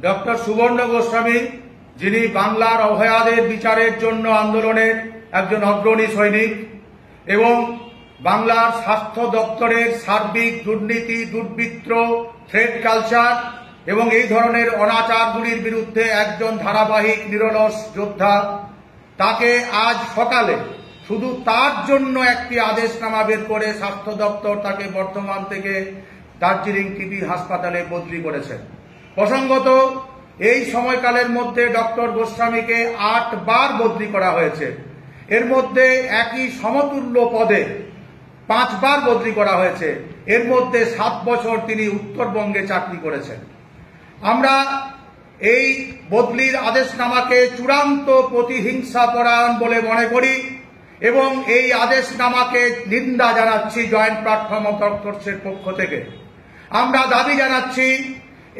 Doctor সুবর্ণ গোস্বামী, যিনি বাংলার অভয়াদের বিচারের জন্য আন্দোলনের একজন অগ্রণী সৈনিক এবং বাংলার স্বাস্থ্য দপ্তরের সার্বিক দুর্নীতি, দুর্বৃত্ত, থ্রেড কালচার এবং এই ধরনের অনাচারগুলির বিরুদ্ধে একজন ধারাবাহিক নিরলস যোদ্ধা, তাকে আজ সকালে শুধু তার জন্য একটি আদেশনামা বের করে স্বাস্থ্য দপ্তর তাকে বর্ধমান থেকে দার্জিলিং টিবি হাসপাতালে বদলি করেছেন। প্রসঙ্গত, এই সময়কালের মধ্যে ডক্টর গোস্বামীকে 8 বার বদলি করা হয়েছে। এর মধ্যে একই সমতুল্য পদে 5 বার বদলি করা হয়েছে। এর মধ্যে 7 বছর তিনি উত্তরবঙ্গে চাকরি করেছেন। আমরা এই বদলির আদেশনামাকে চূড়ান্ত প্রতিহিংসাপরায়ণ বলে মনে করি এবং এই আদেশনামাকে নিন্দা জানাচ্ছি জয়েন্ট প্ল্যাটফর্ম অফ ডক্টরসের পক্ষ থেকে। আমরা দাবি জানাচ্ছি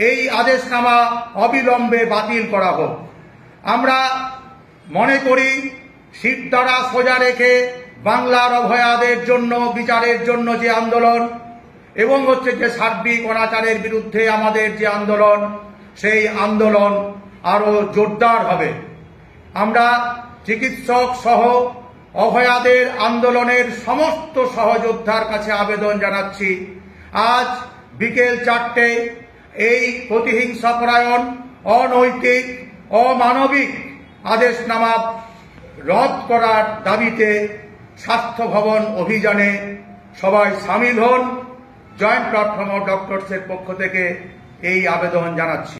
এই আদেশনামা অবিলম্বে বাতিল করা হোক। আমরা মনে করি শিরদাঁড়া সোজা রেখে বাংলার অভয়াদের জন্য বিচারের জন্য যে আন্দোলন এবং যে সার্বিক অনাচারের বিরুদ্ধে আমাদের যে আন্দোলন, সেই আন্দোলন আরো জোরদার হবে। আমরা চিকিৎসক সহ অভয়াদের আন্দোলনের সমস্ত সহযোদ্ধার কাছে আবেদন জানাচ্ছি, আজ বিকেল 4টে এই প্রতিহিংসাপরায়ণ, অনৈতিক, অমানবিক আদেশনামা রদ করার দাবিতে স্বাস্থ্য ভবন অভিযানে সবাই সামিল হন। জয়েন্ট প্ল্যাটফর্ম অফ ডক্টরসের পক্ষ থেকে এই আবেদন জানাচ্ছি।